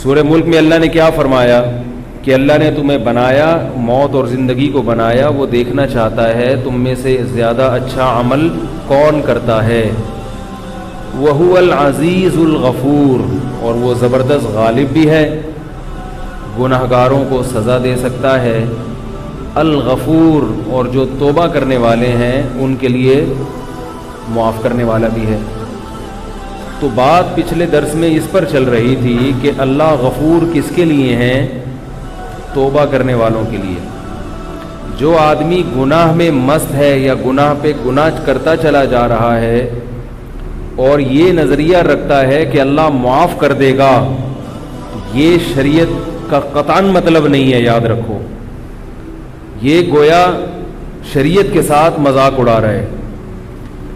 سورہ ملک میں اللہ نے کیا فرمایا کہ اللہ نے تمہیں بنایا، موت اور زندگی کو بنایا، وہ دیکھنا چاہتا ہے تم میں سے زیادہ اچھا عمل کون کرتا ہے۔ وَهُوَ الْعَزِيزُ الْغَفُورُ، اور وہ زبردست غالب بھی ہے، گناہگاروں کو سزا دے سکتا ہے۔ الغفور، اور جو توبہ کرنے والے ہیں ان کے لیے معاف کرنے والا بھی ہے۔ تو بات پچھلے درس میں اس پر چل رہی تھی کہ اللہ غفور کس کے لیے ہیں؟ توبہ کرنے والوں کے لیے۔ جو آدمی گناہ میں مست ہے یا گناہ پہ گناہ کرتا چلا جا رہا ہے اور یہ نظریہ رکھتا ہے کہ اللہ معاف کر دے گا، یہ شریعت کا قطعاً مطلب نہیں ہے، یاد رکھو۔ یہ گویا شریعت کے ساتھ مذاق اڑا رہا ہے،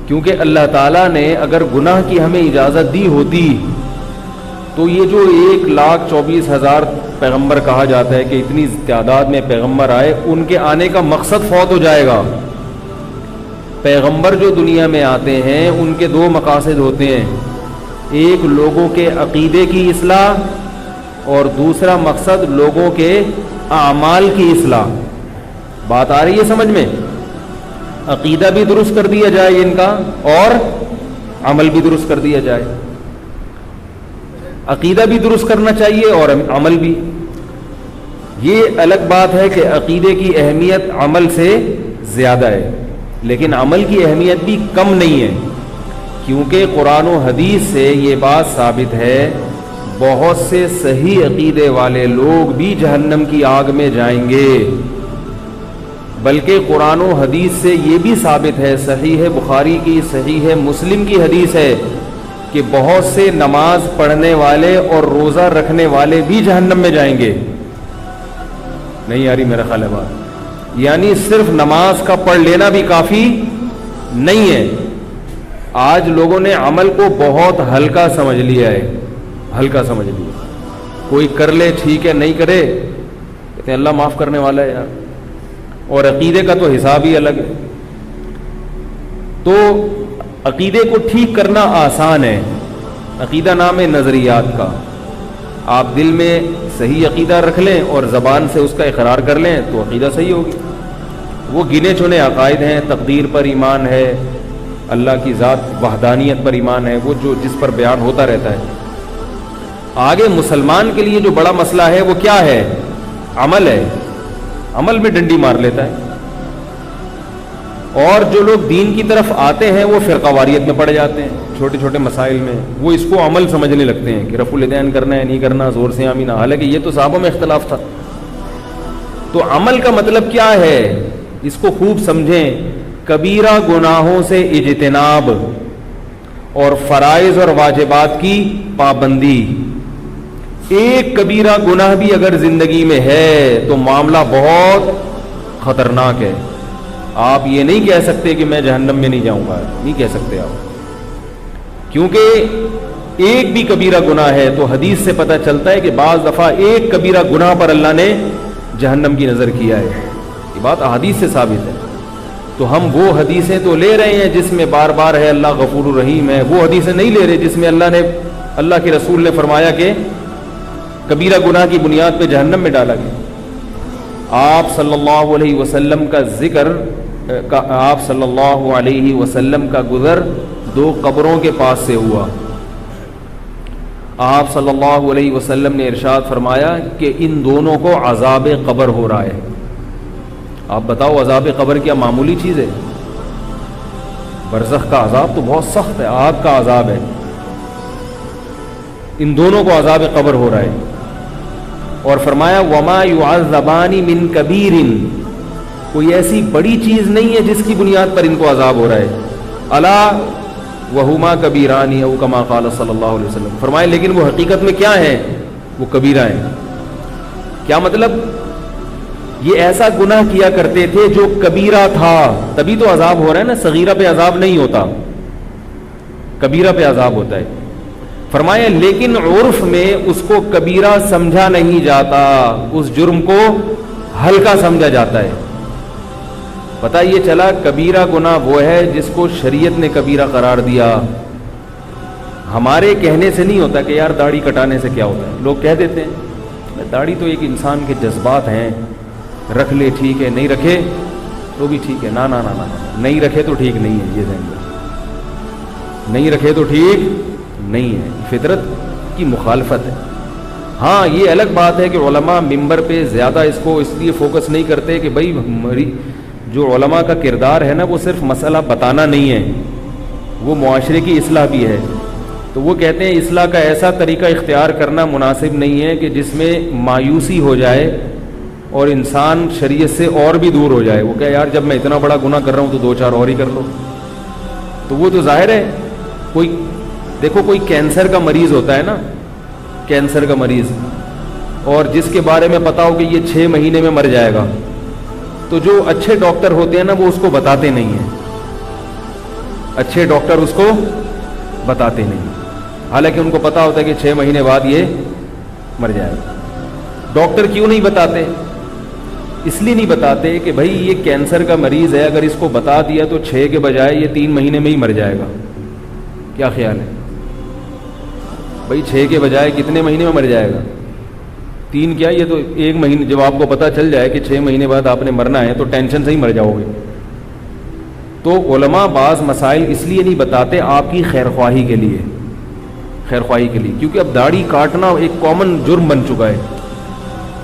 کیونکہ اللہ تعالیٰ نے اگر گناہ کی ہمیں اجازت دی ہوتی تو یہ جو 1,24,000 پیغمبر کہا جاتا ہے کہ اتنی تعداد میں پیغمبر آئے، ان کے آنے کا مقصد فوت ہو جائے گا۔ پیغمبر جو دنیا میں آتے ہیں ان کے دو مقاصد ہوتے ہیں، ایک لوگوں کے عقیدے کی اصلاح اور دوسرا مقصد لوگوں کے اعمال کی اصلاح۔ بات آ رہی ہے سمجھ میں؟ عقیدہ بھی درست کر دیا جائے ان کا اور عمل بھی درست کر دیا جائے۔ عقیدہ بھی درست کرنا چاہیے اور عمل بھی۔ یہ الگ بات ہے کہ عقیدے کی اہمیت عمل سے زیادہ ہے، لیکن عمل کی اہمیت بھی کم نہیں ہے، کیونکہ قرآن و حدیث سے یہ بات ثابت ہے بہت سے صحیح عقیدے والے لوگ بھی جہنم کی آگ میں جائیں گے۔ بلکہ قرآن و حدیث سے یہ بھی ثابت ہے، صحیح بخاری کی، صحیح مسلم کی حدیث ہے کہ بہت سے نماز پڑھنے والے اور روزہ رکھنے والے بھی جہنم میں جائیں گے۔ نہیں آ رہی میرا خیال ہے بات؟ یعنی صرف نماز کا پڑھ لینا بھی کافی نہیں ہے۔ آج لوگوں نے عمل کو بہت ہلکا سمجھ لیا ہے، ہلکا سمجھ لیا۔ کوئی کر لے ٹھیک ہے، نہیں کرے کہتے ہیں اللہ معاف کرنے والا ہے یار، اور عقیدے کا تو حساب ہی الگ ہے۔ تو عقیدے کو ٹھیک کرنا آسان ہے، عقیدہ نام ہے نظریات کا۔ آپ دل میں صحیح عقیدہ رکھ لیں اور زبان سے اس کا اقرار کر لیں تو عقیدہ صحیح ہوگی۔ وہ گنے چنے عقائد ہیں، تقدیر پر ایمان ہے، اللہ کی ذات وحدانیت پر ایمان ہے، وہ جو جس پر بیان ہوتا رہتا ہے۔ آگے مسلمان کے لیے جو بڑا مسئلہ ہے وہ کیا ہے؟ عمل ہے، عمل میں ڈنڈی مار لیتا ہے۔ اور جو لوگ دین کی طرف آتے ہیں وہ فرقہ واریت میں پڑ جاتے ہیں، چھوٹے چھوٹے مسائل میں وہ اس کو عمل سمجھنے لگتے ہیں کہ رفع الیدین کرنا ہے نہیں کرنا، زور سے آمین، حالانکہ یہ تو صحابہ میں اختلاف تھا۔ تو عمل کا مطلب کیا ہے اس کو خوب سمجھیں۔ کبیرہ گناہوں سے اجتناب اور فرائض اور واجبات کی پابندی۔ ایک کبیرہ گناہ بھی اگر زندگی میں ہے تو معاملہ بہت خطرناک ہے۔ آپ یہ نہیں کہہ سکتے کہ میں جہنم میں نہیں جاؤں گا، نہیں کہہ سکتے آپ، کیونکہ ایک بھی کبیرہ گناہ ہے تو حدیث سے پتہ چلتا ہے کہ بعض دفعہ ایک کبیرہ گناہ پر اللہ نے جہنم کی نظر کیا ہے۔ یہ بات احادیث سے ثابت ہے۔ تو ہم وہ حدیثیں تو لے رہے ہیں جس میں بار بار ہے اللہ غفور الرحیم ہے، وہ حدیثیں نہیں لے رہے جس میں اللہ کے رسول نے فرمایا کہ کبیرہ گناہ کی بنیاد پہ جہنم میں ڈالا گیا۔ آپ صلی اللہ علیہ وسلم کا ذکر آپ صلی اللہ علیہ وسلم کا گزر دو قبروں کے پاس سے ہوا۔ آپ صلی اللہ علیہ وسلم نے ارشاد فرمایا کہ ان دونوں کو عذاب قبر ہو رہا ہے۔ آپ بتاؤ عذاب قبر کیا معمولی چیز ہے؟ برزخ کا عذاب تو بہت سخت ہے، آگ کا عذاب ہے۔ ان دونوں کو عذاب قبر ہو رہا ہے، اور فرمایا وما يعذبان من کبیر، کوئی ایسی بڑی چیز نہیں ہے جس کی بنیاد پر ان کو عذاب ہو رہا ہے۔ الا وہما کبیران او کما قال صلی اللہ علیہ وسلم، فرمایا لیکن وہ حقیقت میں کیا ہیں؟ وہ کبیرہ ہیں۔ کیا مطلب؟ یہ ایسا گناہ کیا کرتے تھے جو کبیرہ تھا، تبھی تو عذاب ہو رہا ہے نا، صغیرہ پہ عذاب نہیں ہوتا، کبیرہ پہ عذاب ہوتا ہے۔ فرمایا لیکن عرف میں اس کو کبیرہ سمجھا نہیں جاتا، اس جرم کو ہلکا سمجھا جاتا ہے۔ پتہ یہ چلا کبیرہ گناہ وہ ہے جس کو شریعت نے کبیرہ قرار دیا۔ ہمارے کہنے سے نہیں ہوتا کہ یار داڑھی کٹانے سے کیا ہوتا ہے. لوگ کہہ دیتے ہیں داڑھی تو ایک انسان کے جذبات ہیں, رکھ لے ٹھیک ہے, نہیں رکھے تو بھی ٹھیک ہے. نا نا نا نا نہیں رکھے تو ٹھیک نہیں ہے, یہ ذہن میں نہیں رکھے تو ٹھیک نہیں ہے, فطرت کی مخالفت ہے. ہاں یہ الگ بات ہے کہ علماء ممبر پہ زیادہ اس کو اس لیے فوکس نہیں کرتے کہ بھائی جو علماء کا کردار ہے نا وہ صرف مسئلہ بتانا نہیں ہے, وہ معاشرے کی اصلاح بھی ہے. تو وہ کہتے ہیں اصلاح کا ایسا طریقہ اختیار کرنا مناسب نہیں ہے کہ جس میں مایوسی ہو جائے اور انسان شریعت سے اور بھی دور ہو جائے. وہ کہ یار جب میں اتنا بڑا گناہ کر رہا ہوں تو 2-4 اور ہی کر لو. تو وہ تو ظاہر ہے, کوئی دیکھو کوئی کینسر کا مریض ہوتا ہے نا, کینسر کا مریض, اور جس کے بارے میں پتا ہو کہ یہ 6 مہینے میں مر جائے گا, تو جو اچھے ڈاکٹر ہوتے ہیں نا وہ اس کو بتاتے نہیں ہیں. اچھے ڈاکٹر اس کو بتاتے نہیں, حالانکہ ان کو پتا ہوتا ہے کہ 6 مہینے بعد یہ مر جائے گا. ڈاکٹر کیوں نہیں بتاتے؟ اس لیے نہیں بتاتے کہ بھائی یہ کینسر کا مریض ہے, اگر اس کو بتا دیا تو 6 کے بجائے یہ 3 مہینے میں ہی مر جائے گا. کیا خیال ہے بھائی, 6 کے بجائے کتنے مہینے میں مر جائے گا؟ 3 کیا, یہ تو 1 مہینے. جب آپ کو پتا چل جائے کہ 6 مہینے بعد آپ نے مرنا ہے تو ٹینشن سے ہی مر جاؤ گے. تو علماء بعض مسائل اس لیے نہیں بتاتے آپ کی خیر خواہی کے لیے, خیر خواہی کے لیے, کیونکہ اب داڑھی کاٹنا ایک کامن جرم بن چکا ہے,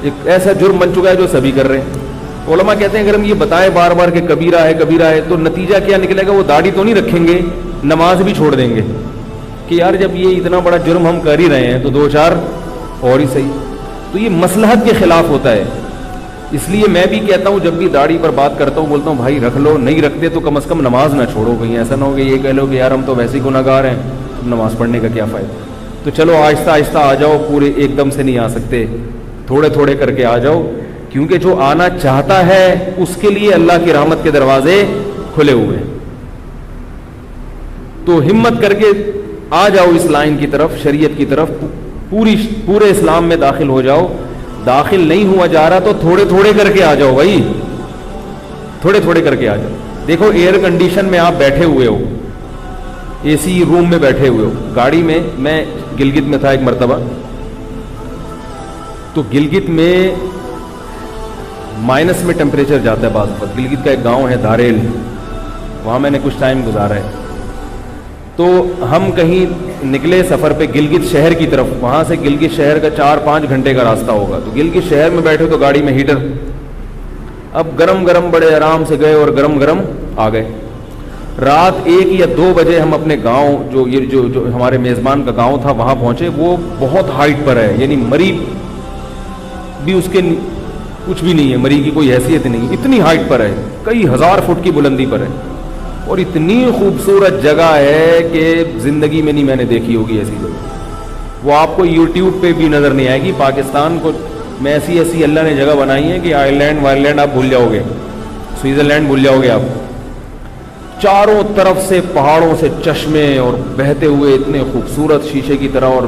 ایک ایسا جرم بن چکا ہے جو سبھی کر رہے ہیں. علماء کہتے ہیں اگر ہم یہ بتائیں بار بار کہ کبیرہ ہے کبیرہ ہے, تو نتیجہ کیا نکلے گا؟ وہ داڑھی تو نہیں رکھیں گے, نماز بھی چھوڑ دیں گے کہ یار جب یہ اتنا بڑا جرم ہم کر ہی رہے ہیں تو 2-4 اور ہی صحیح. تو یہ مصلحت کے خلاف ہوتا ہے. اس لیے میں بھی کہتا ہوں, جب بھی داڑھی پر بات کرتا ہوں بولتا ہوں بھائی رکھ لو, نہیں رکھتے تو کم از کم نماز نہ چھوڑو. کہیں ایسا نہ ہو کہ یہ کہہ لو کہ یار ہم تو ویسے ہی گناہ گار ہیں, نماز پڑھنے کا کیا فائدہ. تو چلو آہستہ آہستہ آ جاؤ, پورے ایک دم سے نہیں آ سکتے, تھوڑے تھوڑے کر کے آ جاؤ, کیونکہ جو آنا چاہتا ہے اس کے لیے اللہ کی رحمت کے دروازے کھلے ہوئے ہیں. تو ہمت کر کے آ جاؤ اس لائن کی طرف, شریعت کی طرف, پورے اسلام میں داخل ہو جاؤ. داخل نہیں ہوا جا رہا تو تھوڑے تھوڑے کر کے آ جاؤ بھائی, تھوڑے تھوڑے کر کے آ جاؤ. دیکھو ایئر کنڈیشن میں آپ بیٹھے ہوئے ہو, اے سی روم میں بیٹھے ہوئے ہو, گاڑی میں گلگت میں تھا ایک مرتبہ, تو گلگت میں مائنس میں ٹیمپریچر جاتا ہے بعض وقت. گلگت کا ایک گاؤں ہے دھاریل, وہاں میں نے کچھ ٹائم گزارا ہے. تو ہم کہیں نکلے سفر پہ گلگت شہر کی طرف, وہاں سے گلگت شہر کا 4-5 گھنٹے کا راستہ ہوگا. تو گلگت شہر میں بیٹھے تو گاڑی میں ہیٹر, اب گرم گرم بڑے آرام سے گئے اور گرم گرم آ گئے. رات 1 یا 2 بجے ہم اپنے گاؤں, جو ہمارے میزبان کا گاؤں تھا, وہاں پہنچے. وہ بہت ہائٹ پر ہے, یعنی مری بھی اس کے کچھ بھی نہیں ہے, مری کی کوئی حیثیت نہیں, اتنی ہائٹ پر ہے, کئی 1000 فٹ کی بلندی پر ہے, اور اتنی خوبصورت جگہ ہے کہ زندگی میں نہیں میں نے دیکھی ہوگی ایسی جگہ. وہ آپ کو یوٹیوب پہ بھی نظر نہیں آئے گی. پاکستان کو میں ایسی اللہ نے جگہ بنائی ہے کہ آئرلینڈ وائرلینڈ آپ بھول جاؤ گے, سوئٹزرلینڈ بھول جاؤ گے آپ. چاروں طرف سے پہاڑوں سے چشمے اور بہتے ہوئے اتنے خوبصورت شیشے کی طرح, اور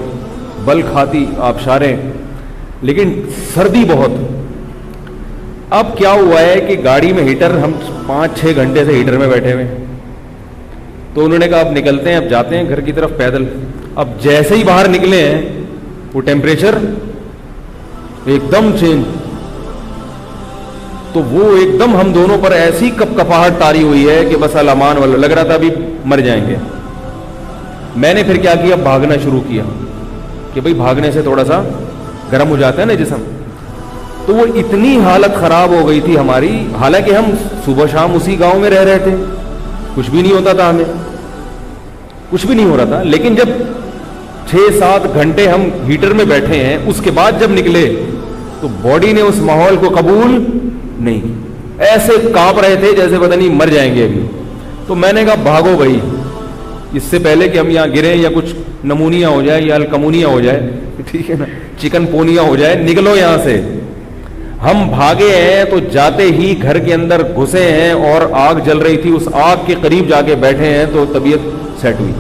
بل کھاتی آبشاریں, لیکن سردی بہت. اب کیا ہوا ہے کہ گاڑی میں ہیٹر, ہم 5-6 گھنٹے سے ہیٹر میں بیٹھے ہوئے. تو انہوں نے کہا اب نکلتے ہیں, اب جاتے ہیں گھر کی طرف پیدل. اب جیسے ہی باہر نکلے ہیں وہ ٹیمپریچر ایک دم چینج. تو وہ ایک دم ہم دونوں پر ایسی کپاہٹ تاری ہوئی ہے کہ بس الامان والا لگ رہا تھا ابھی مر جائیں گے. میں نے پھر کیا کیا, بھاگنا شروع کیا کہ بھئی بھاگنے سے تھوڑا سا گرم ہو جاتا ہے نا جسم. تو وہ اتنی حالت خراب ہو گئی تھی ہماری, حالانکہ ہم صبح شام اسی گاؤں میں رہ رہے تھے, کچھ بھی نہیں ہوتا تھا, ہمیں کچھ بھی نہیں ہو رہا تھا. لیکن جب 6-7 گھنٹے ہم ہیٹر میں بیٹھے ہیں, اس کے بعد جب نکلے تو باڈی نے اس ماحول کو قبول نہیں, ایسے کانپ رہے تھے جیسے پتہ نہیں مر جائیں گے ابھی. تو میں نے کہا بھاگو بھائی, اس سے پہلے کہ ہم یہاں گریں یا کچھ نمونیا ہو جائے یا الکمونیا ہو جائے, ٹھیک ہے نا, چکن پونیا ہو جائے, نکلو یہاں سے. ہم بھاگے ہیں تو جاتے ہی گھر کے اندر گھسے ہیں اور آگ جل رہی تھی, اس آگ کے قریب جا کے بیٹھے ہیں تو طبیعت سیٹ ہوئی.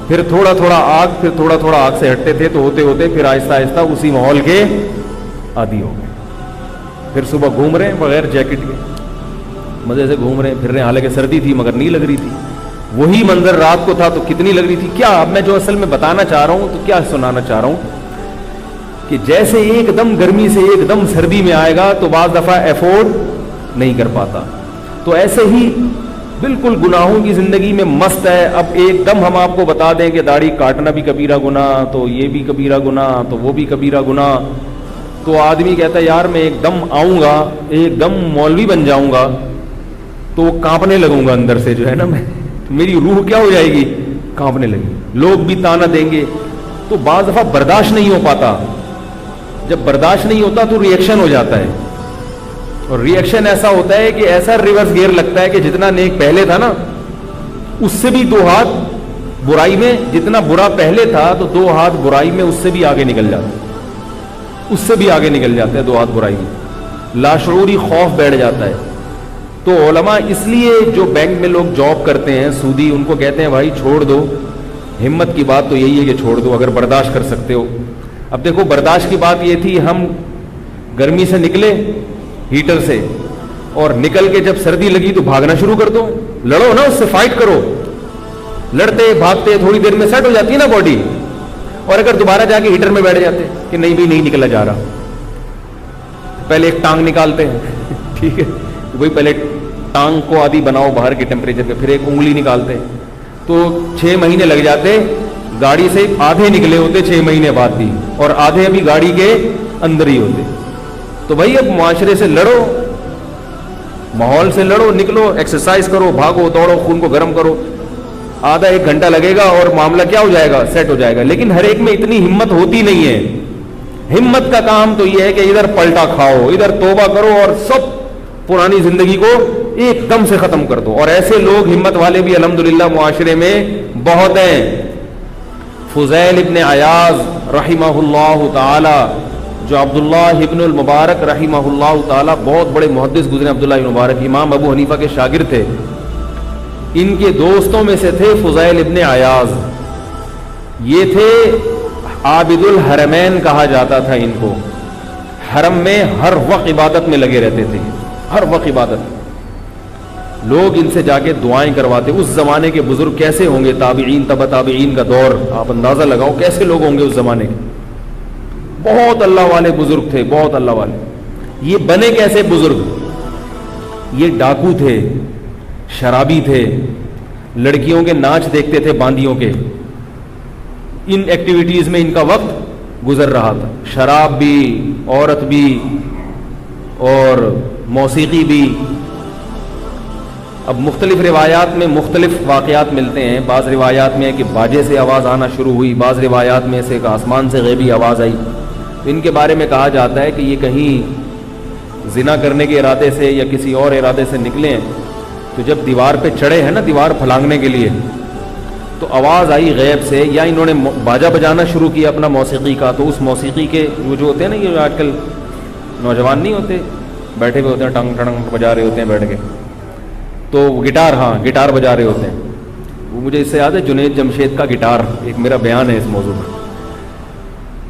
پھر تھوڑا تھوڑا آگ سے ہٹتے تھے, تو ہوتے ہوتے پھر آہستہ آہستہ اسی ماحول کے عادی ہو گئے. پھر صبح گھوم رہے ہیں بغیر جیکٹ کے, مزے سے گھوم رہے ہیں, پھر رہے ہیں, حالانکہ سردی تھی مگر نہیں لگ رہی تھی. وہی منظر رات کو تھا تو کتنی لگ رہی تھی. کیا اب میں جو اصل میں بتانا چاہ رہا ہوں تو کیا سنانا چاہ رہا ہوں کہ جیسے ایک دم گرمی سے ایک دم سردی میں آئے گا تو بعض دفعہ افورڈ نہیں کر پاتا, تو ایسے ہی بالکل گناہوں کی زندگی میں مست ہے. اب ایک دم ہم آپ کو بتا دیں کہ داڑھی کاٹنا بھی کبیرہ گناہ, تو یہ بھی کبیرہ گناہ, تو وہ بھی کبیرہ گناہ, تو آدمی کہتا ہے یار میں ایک دم آؤں گا, ایک دم مولوی بن جاؤں گا تو کانپنے لگوں گا اندر سے, جو ہے نا میں, میری روح کیا ہو جائے گی, کانپنے لگی, لوگ بھی تانا دیں گے. تو بعض دفعہ برداشت نہیں ہو پاتا, جب برداشت نہیں ہوتا تو ریئیکشن ہو جاتا ہے, اور ریئیکشن ایسا ہوتا ہے کہ ایسا ریورس گیئر لگتا ہے کہ جتنا نیک پہلے تھا نا اس سے بھی 2 ہاتھ برائی میں, جتنا برا پہلے تھا تو 2 ہاتھ برائی میں اس سے بھی آگے نکل جاتا ہے, اس سے بھی آگے نکل جاتا ہے 2 ہاتھ برائی میں, لاشعوری خوف بیٹھ جاتا ہے. تو علماء اس لیے جو بینک میں لوگ جاب کرتے ہیں سودی, ان کو کہتے ہیں بھائی چھوڑ دو, ہمت کی بات تو یہی ہے کہ چھوڑ دو اگر برداشت کر سکتے ہو. اب دیکھو برداشت کی بات یہ تھی, ہم گرمی سے نکلے ہیٹر سے, اور نکل کے جب سردی لگی تو بھاگنا شروع کر دو, لڑو نا اس سے, فائٹ کرو, لڑتے بھاگتے تھوڑی دیر میں سیٹ ہو جاتی ہے نا باڈی. اور اگر دوبارہ جا کے ہیٹر میں بیٹھ جاتے کہ نہیں بھی نہیں نکلا جا رہا, پہلے ایک ٹانگ نکالتے ہیں, ٹھیک ہے, وہی پہلے ٹانگ کو آدھی بناؤ باہر کے ٹیمپریچر پہ, پھر ایک انگلی نکالتے ہیں, تو 6 مہینے لگ جاتے. گاڑی سے آدھے نکلے ہوتے 6 مہینے بعد بھی, اور آدھے ابھی گاڑی کے اندر ہی ہوتے. تو بھائی اب معاشرے سے لڑو, ماحول سے لڑو, نکلو, ایکسرسائز کرو, بھاگو دوڑو, خون کو گرم کرو, آدھا 1 گھنٹہ لگے گا اور معاملہ کیا ہو جائے گا, سیٹ ہو جائے گا. لیکن ہر ایک میں اتنی ہمت ہوتی نہیں ہے. ہمت کا کام تو یہ ہے کہ ادھر پلٹا کھاؤ, ادھر توبہ کرو, اور سب پرانی زندگی کو ایک دم سے ختم کر دو. اور ایسے لوگ ہمت والے بھی الحمدللہ معاشرے میں بہت ہیں. فضیل ابن عیاض رحمہ اللہ تعالی, جو عبداللہ ابن المبارک رحمہ اللہ تعالی, بہت بڑے محدث گزرے عبداللہ ابن مبارک, امام ابو حنیفہ کے شاگرد تھے. ان کے دوستوں میں سے تھے فضیل ابن عیاض. یہ تھے عابد الحرمین کہا جاتا تھا ان کو. حرم میں ہر وقت عبادت میں لگے رہتے تھے, ہر وقت عبادت. لوگ ان سے جا کے دعائیں کرواتے. اس زمانے کے بزرگ کیسے ہوں گے, تابعین, تبع تابعین کا دور, آپ اندازہ لگاؤ کیسے لوگ ہوں گے اس زمانے کے. بہت اللہ والے بزرگ تھے, بہت اللہ والے. یہ بنے کیسے بزرگ, یہ ڈاکو تھے, شرابی تھے, لڑکیوں کے ناچ دیکھتے تھے باندیوں کے, ان ایکٹیویٹیز میں ان کا وقت گزر رہا تھا. شراب بھی, عورت بھی, اور موسیقی بھی. اب مختلف روایات میں مختلف واقعات ملتے ہیں. بعض روایات میں ہے کہ باجے سے آواز آنا شروع ہوئی, بعض روایات میں سے کہ آسمان سے غیبی آواز آئی. ان کے بارے میں کہا جاتا ہے کہ یہ کہیں زنا کرنے کے ارادے سے یا کسی اور ارادے سے نکلے ہیں, تو جب دیوار پہ چڑھے ہیں نا, دیوار پھلانگنے کے لیے, تو آواز آئی غیب سے, یا انہوں نے باجا بجانا شروع کیا اپنا موسیقی کا. تو اس موسیقی کے وہ جو ہوتے ہیں نا, یہ آج کل نوجوان نہیں ہوتے, بیٹھے ہوئے ہوتے ہیں, ٹنگ ٹنگ بجا رہے ہوتے ہیں بیٹھ کے, تو گٹار, ہاں گٹار بجا رہے ہوتے ہیں. وہ مجھے اس سے یاد ہے جنید جمشید کا گٹار, ایک میرا بیان ہے اس موضوع پر.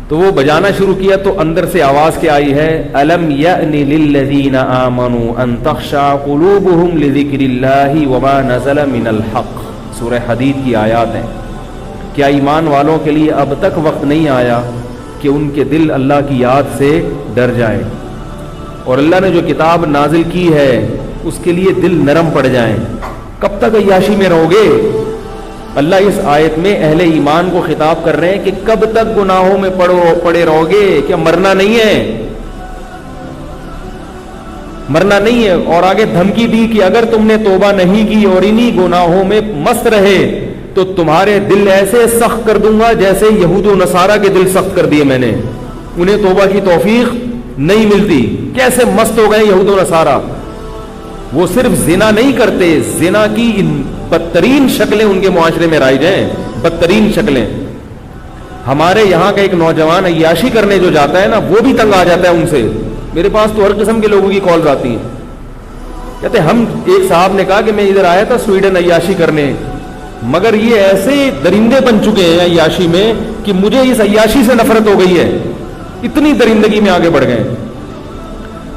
تو وہ بجانا شروع کیا تو اندر سے آواز کیا آئی ہے, الم یأن للذین آمنوا ان تخشع قلوبهم لذکر اللہ وما نزل من الحق. سورہ حدید کی آیات ہیں. کیا ایمان والوں کے لیے اب تک وقت نہیں آیا کہ ان کے دل اللہ کی یاد سے ڈر جائیں, اور اللہ نے جو کتاب نازل کی ہے اس کے لیے دل نرم پڑ جائیں. کب تک عیاشی میں رہو گے؟ اللہ اس آیت میں اہل ایمان کو خطاب کر رہے ہیں کہ کب تک گناہوں میں پڑے رہو گے, کیا مرنا نہیں ہے, مرنا نہیں ہے. اور آگے دھمکی دی کہ اگر تم نے توبہ نہیں کی اور انہی گناہوں میں مست رہے تو تمہارے دل ایسے سخت کر دوں گا جیسے یہود و نصارہ کے دل سخت کر دیے میں نے. انہیں توبہ کی توفیق نہیں ملتی. کیسے مست ہو گئے یہود و نصارہ. وہ صرف زنا نہیں کرتے, زنا کی بدترین شکلیں ان کے معاشرے میں رائج ہیں, بدترین شکلیں. ہمارے یہاں کا ایک نوجوان عیاشی کرنے جو جاتا ہے نا, وہ بھی تنگ آ جاتا ہے ان سے. میرے پاس تو ہر قسم کے لوگوں کی کالز آتی ہیں. کہتے ہم, ایک صاحب نے کہا کہ میں ادھر آیا تھا سویڈن عیاشی کرنے, مگر یہ ایسے درندے بن چکے ہیں عیاشی میں کہ مجھے اس عیاشی سے نفرت ہو گئی ہے, اتنی درندگی میں آگے بڑھ گئے.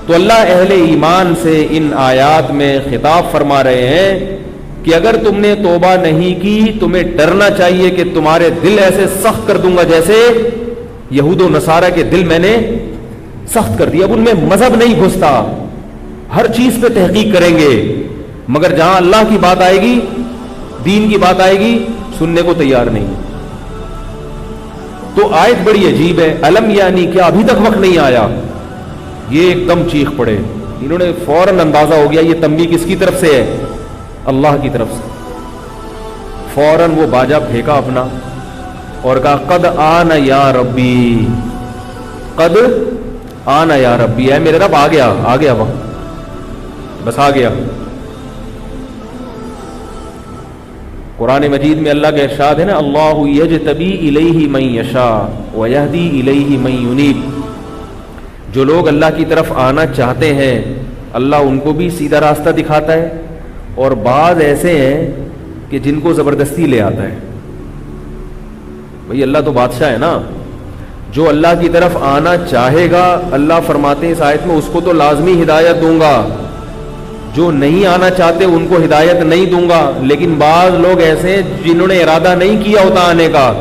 تو اللہ اہل ایمان سے ان آیات میں خطاب فرما رہے ہیں کہ اگر تم نے توبہ نہیں کی تمہیں ڈرنا چاہیے کہ تمہارے دل ایسے سخت کر دوں گا جیسے یہود و نصارہ کے دل میں نے سخت کر دیا. اب ان میں مذہب نہیں گھستا, ہر چیز پہ تحقیق کریں گے, مگر جہاں اللہ کی بات آئے گی, دین کی بات آئے گی, سننے کو تیار نہیں. تو آیت بڑی عجیب ہے, الم یعنی کیا ابھی تک وقت نہیں آیا. یہ ایک دم چیخ پڑے, انہوں نے فوراً اندازہ ہو گیا یہ تنبیہ کس کی طرف سے ہے, اللہ کی طرف سے. فوراً وہ باجا پھینکا اپنا اور کہا قد آنا یا ربی, قد آنا یا ربی, اے میرے رب آ گیا وقت, بس آ گیا. قرآن مجید میں اللہ کا ارشاد ہے نا, اللہ یجتبی الیہ من یشاء ویہدی الیہ من ینیب. جو لوگ اللہ کی طرف آنا چاہتے ہیں اللہ ان کو بھی سیدھا راستہ دکھاتا ہے, اور بعض ایسے ہیں کہ جن کو زبردستی لے آتا ہے. بھئی اللہ تو بادشاہ ہے نا, جو اللہ کی طرف آنا چاہے گا اللہ فرماتے ہیں اس آیت میں اس کو تو لازمی ہدایت دوں گا, جو نہیں آنا چاہتے ان کو ہدایت نہیں دوں گا. لیکن بعض لوگ ایسے ہیں جنہوں نے ارادہ نہیں کیا ہوتا آنے کا,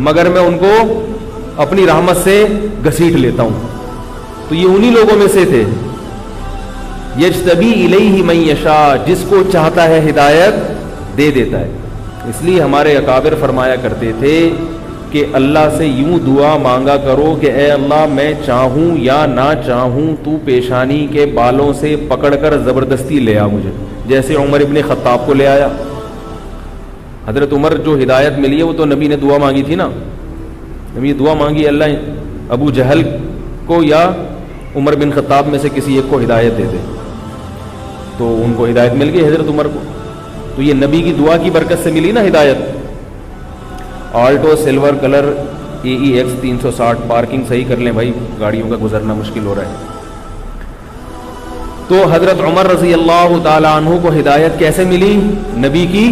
مگر میں ان کو اپنی رحمت سے گھسیٹ لیتا ہوں. تو یہ انہی لوگوں میں سے تھے. یجتبی الیہ من یشاء, جس کو چاہتا ہے ہدایت دے دیتا ہے. اس لیے ہمارے اکابر فرمایا کرتے تھے کہ اللہ سے یوں دعا مانگا کرو کہ اے اللہ میں چاہوں یا نہ چاہوں تو پیشانی کے بالوں سے پکڑ کر زبردستی لے آ مجھے, جیسے عمر ابن خطاب کو لے آیا. حضرت عمر جو ہدایت ملی ہے وہ تو نبی نے دعا مانگی تھی نا, نبی دعا مانگی اللہ ابو جہل کو یا عمر بن خطاب میں سے کسی ایک کو ہدایت دے دے, تو ان کو ہدایت مل گئی حضرت عمر کو. تو یہ نبی کی دعا کی برکت سے ملی نا ہدایت. Alto silver colour AEX 360, parking صحیح کر لیں بھائی, گاڑیوں کا گزرنا مشکل ہو رہا ہے. تو حضرت عمر رضی اللہ تعالی عنہ کو ہدایت کیسے ملی؟ نبی کی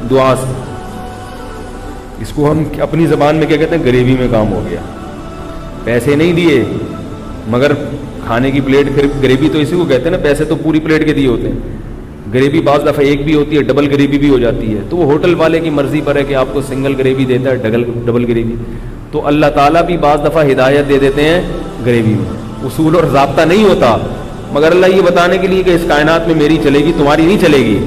دعا سے. اس کو ہم اپنی زبان میں کیا کہتے ہیں, غریبی میں کام ہو گیا. پیسے نہیں دیے مگر کھانے کی پلیٹ, غریبی تو اسی کو کہتے ہیں نا, پیسے تو پوری پلیٹ کے دیے ہوتے ہیں, غریبی بعض دفعہ ایک بھی ہوتی ہے, ڈبل غریبی بھی ہو جاتی ہے. تو وہ ہوٹل والے کی مرضی پر ہے کہ آپ کو سنگل غریبی دیتا ہے ڈبل غریبی. تو اللہ تعالیٰ بھی بعض دفعہ ہدایت دے دیتے ہیں غریبی میں. اصول اور ضابطہ نہیں ہوتا, مگر اللہ یہ بتانے کے لیے کہ اس کائنات میں میری چلے گی, تمہاری نہیں چلے گی.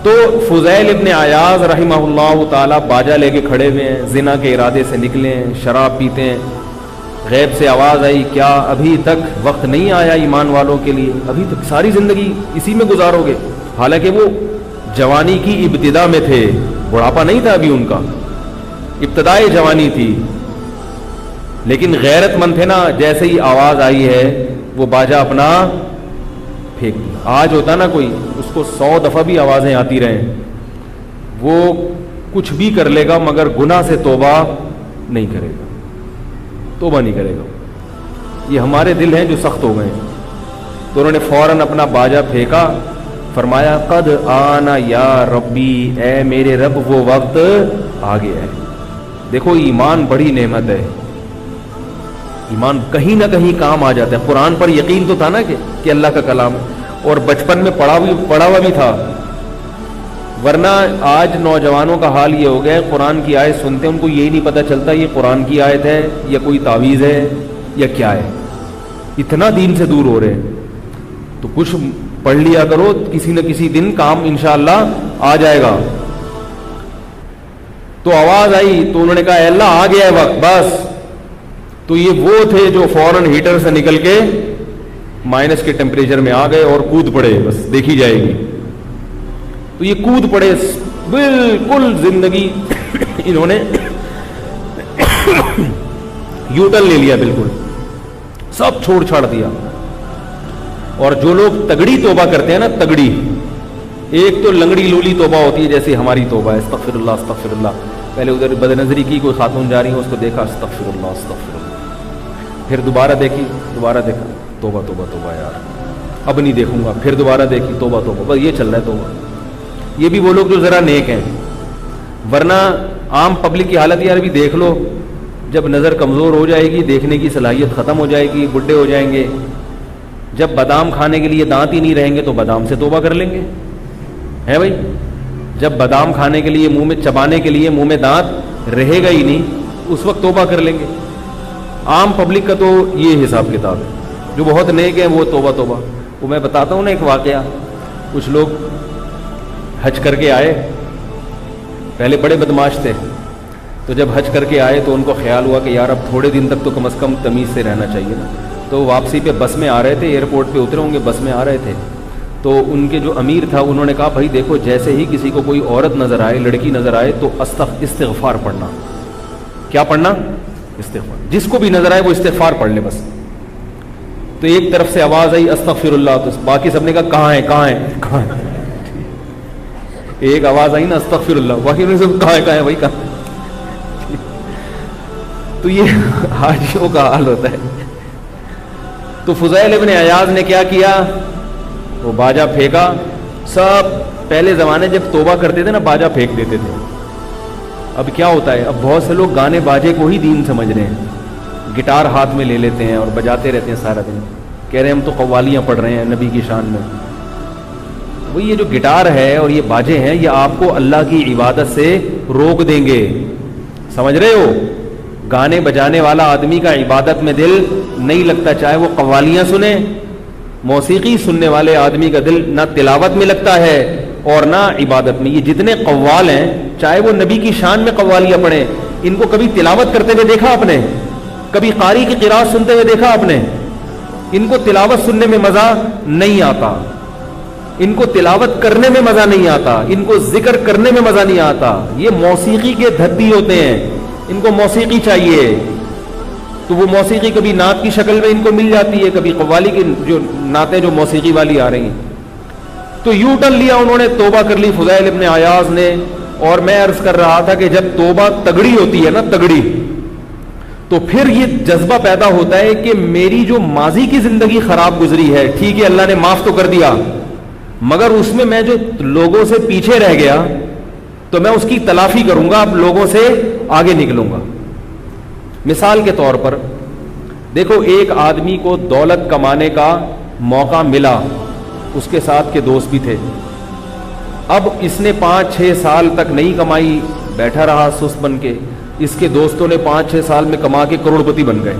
تو فضیل ابن عیاض رحمہ اللہ تعالیٰ باجا لے کے کھڑے ہوئے ہیں, زنا کے ارادے سے نکلے ہیں, شراب پیتے ہیں. غیب سے آواز آئی, کیا ابھی تک وقت نہیں آیا ایمان والوں کے لیے, ابھی تک ساری زندگی اسی میں گزارو گے. حالانکہ وہ جوانی کی ابتدا میں تھے, بڑھاپا نہیں تھا ابھی ان کا, ابتدائی جوانی تھی, لیکن غیرت مند تھے نا. جیسے ہی آواز آئی ہے وہ باجا اپنا پھینک دیا. آج ہوتا نا کوئی, اس کو 100 دفعہ بھی آوازیں آتی رہیں, وہ کچھ بھی کر لے گا مگر گناہ سے توبہ نہیں کرے گا, توبہ نہیں کرے گا. یہ ہمارے دل ہیں جو سخت ہو گئے. تو انہوں نے فوراً اپنا باجا پھینکا, فرمایا قد آنا یا ربی, اے میرے رب وہ وقت آ گیا ہے. دیکھو ایمان بڑی نعمت ہے, ایمان کہیں نہ کہیں کام آ جاتا ہے. قرآن پر یقین تو تھا نا کہ اللہ کا کلام ہے, اور بچپن میں پڑھا ہوا بھی تھا. ورنہ آج نوجوانوں کا حال یہ ہو گیا ہے, قرآن کی آیت سنتے ہیں ان کو یہی نہیں پتہ چلتا یہ قرآن کی آیت ہے یا کوئی تعویذ ہے یا کیا ہے. اتنا دین سے دور ہو رہے ہیں. تو کچھ پڑھ لیا کرو, کسی نہ کسی دن کام انشاءاللہ آ جائے گا. تو آواز آئی تو انہوں نے کہا اے اللہ آ گیا ہے وقت, بس. تو یہ وہ تھے جو فوراً ہیٹر سے نکل کے مائنس کے ٹیمپریچر میں آ گئے اور کود پڑے, بس دیکھی جائے گی. تو یہ کود پڑے, بالکل زندگی انہوں نے یو ٹرن لے لیا, بالکل سب چھوڑ چھاڑ دیا. اور جو لوگ تگڑی توبہ کرتے ہیں نا, تگڑی, ایک تو لنگڑی لولی توبہ ہوتی ہے جیسے ہماری توبہ ہے, استغفر اللہ استغفر اللہ. پہلے ادھر بد نظری کی, کوئی خاتون جا رہی ہے اس کو دیکھا, استغفر اللہ استغفر اللہ. پھر دوبارہ دیکھی, دوبارہ دیکھا, توبہ توبہ توبہ یار اب نہیں دیکھوں گا. پھر دوبارہ دیکھی, توبہ توبہ, بس یہ چل رہا ہے توبہ. یہ بھی وہ لوگ جو ذرا نیک ہیں, ورنہ عام پبلک کی حالت یار بھی دیکھ لو, جب نظر کمزور ہو جائے گی, دیکھنے کی صلاحیت ختم ہو جائے گی, بڈھے ہو جائیں گے, جب بادام کھانے کے لیے دانت ہی نہیں رہیں گے تو بادام سے توبہ کر لیں گے، ہے بھائی؟ جب بادام کھانے کے لیے، منہ میں چبانے کے لیے منہ میں دانت رہے گا ہی نہیں، اس وقت توبہ کر لیں گے۔ عام پبلک کا تو یہ حساب کتاب ہے، جو بہت نیک ہیں وہ توبہ توبہ۔ وہ میں بتاتا ہوں نا ایک واقعہ، کچھ لوگ حج کر کے آئے، پہلے بڑے بدماش تھے، تو جب حج کر کے آئے تو ان کو خیال ہوا کہ یار اب تھوڑے دن تک تو کم از کم تمیز سے رہنا چاہیے نا، تو واپسی پہ بس میں آ رہے تھے، ایئرپورٹ پہ اترے ہوں گے، بس میں آ رہے تھے، تو ان کے جو امیر تھا انہوں نے کہا بھائی دیکھو جیسے ہی کسی کو کوئی عورت نظر آئے، لڑکی نظر آئے تو استغفار پڑھنا۔ کیا پڑھنا؟ استغفار۔ جس کو بھی نظر آئے وہ استغفار پڑھ لے بس۔ تو ایک طرف سے آواز آئی استغفر اللہ، تو باقی سب نے کہا کہاں ہے کہاں ہے کہاں ہے؟ ایک آواز آئی نا استغفر اللہ، باقی نے سب کہاں ہے بھائی کہاں؟ تو یہ حاجیوں کا حال ہوتا ہے۔ تو فضیل ابن عیاض نے کیا کیا؟ وہ باجا پھینکا۔ سب پہلے زمانے جب توبہ کرتے تھے نا باجا پھینک دیتے تھے۔ اب کیا ہوتا ہے، اب بہت سے لوگ گانے باجے کو ہی دین سمجھ رہے ہیں، گٹار ہاتھ میں لے لیتے ہیں اور بجاتے رہتے ہیں سارا دن، کہہ رہے ہیں ہم تو قوالیاں پڑھ رہے ہیں نبی کی شان میں۔ وہ یہ جو گٹار ہے اور یہ باجے ہیں یہ آپ کو اللہ کی عبادت سے روک دیں گے، سمجھ رہے ہو؟ گانے بجانے والا آدمی کا عبادت میں دل نہیں لگتا، چاہے وہ قوالیاں سنے۔ موسیقی سننے والے آدمی کا دل نہ تلاوت میں لگتا ہے اور نہ عبادت میں۔ یہ جتنے قوال ہیں چاہے وہ نبی کی شان میں قوالیاں پڑھیں، ان کو کبھی تلاوت کرتے ہوئے دیکھا آپ نے؟ کبھی قاری کی قراءت سنتے ہوئے دیکھا آپ نے؟ ان کو تلاوت سننے میں مزہ نہیں آتا، ان کو تلاوت کرنے میں مزہ نہیں آتا، ان کو ذکر کرنے میں مزہ نہیں آتا۔ یہ موسیقی کے دھدی ہوتے ہیں، ان کو موسیقی چاہیے، تو وہ موسیقی کبھی نعت کی شکل میں ان کو مل جاتی ہے، کبھی قوالی کی جو نعتیں جو موسیقی والی آ رہی ہیں۔ تو یو ٹرن لیا انہوں نے، توبہ کر لی فضیل ابن عیاض نے۔ اور میں عرض کر رہا تھا کہ جب توبہ تگڑی ہوتی ہے نا، تگڑی، تو پھر یہ جذبہ پیدا ہوتا ہے کہ میری جو ماضی کی زندگی خراب گزری ہے، ٹھیک ہے اللہ نے معاف تو کر دیا، مگر اس میں میں جو لوگوں سے پیچھے رہ گیا تو میں اس کی تلافی کروں گا، اب لوگوں سے آگے نکلوں گا۔ مثال کے طور پر دیکھو، ایک آدمی کو دولت کمانے کا موقع ملا، اس کے ساتھ کے دوست بھی تھے، اب اس نے 5-6 سال تک نہیں کمائی، بیٹھا رہا سست بن کے، اس کے دوستوں نے 5-6 سال میں کما کے کروڑپتی بن گئے۔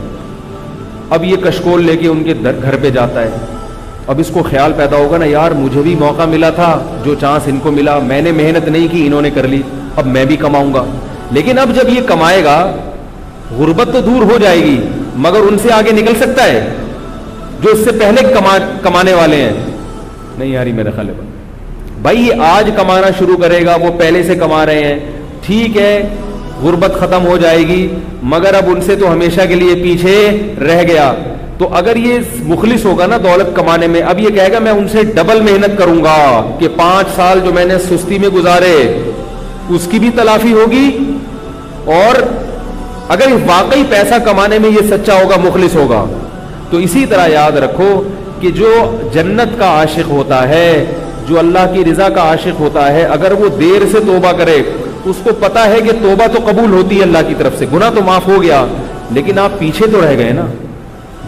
اب یہ کشکول لے کے ان کے گھر پہ جاتا ہے، اب اس کو خیال پیدا ہوگا نا یار مجھے بھی موقع ملا تھا، جو چانس ان کو ملا، میں نے محنت نہیں کی انہوں نے کر لی، اب میں بھی کماؤں گا۔ لیکن اب جب یہ کمائے گا غربت تو دور ہو جائے گی، مگر ان سے آگے نکل سکتا ہے جو اس سے پہلے کمانے والے ہیں؟ نہیں یاری میرا خیال ہے بھائی، یہ آج کمانا شروع کرے گا، وہ پہلے سے کما رہے ہیں، ٹھیک ہے غربت ختم ہو جائے گی، مگر اب ان سے تو ہمیشہ کے لیے پیچھے رہ گیا۔ تو اگر یہ مخلص ہوگا نا دولت کمانے میں، اب یہ کہے گا میں ان سے ڈبل محنت کروں گا کہ 5 سال جو میں نے سستی میں گزارے اس کی بھی تلافی ہوگی، اور اگر واقعی پیسہ کمانے میں یہ سچا ہوگا، مخلص ہوگا۔ تو اسی طرح یاد رکھو کہ جو جنت کا عاشق ہوتا ہے، جو اللہ کی رضا کا عاشق ہوتا ہے، اگر وہ دیر سے توبہ کرے، اس کو پتا ہے کہ توبہ تو قبول ہوتی ہے اللہ کی طرف سے، گناہ تو معاف ہو گیا، لیکن آپ پیچھے تو رہ گئے نا۔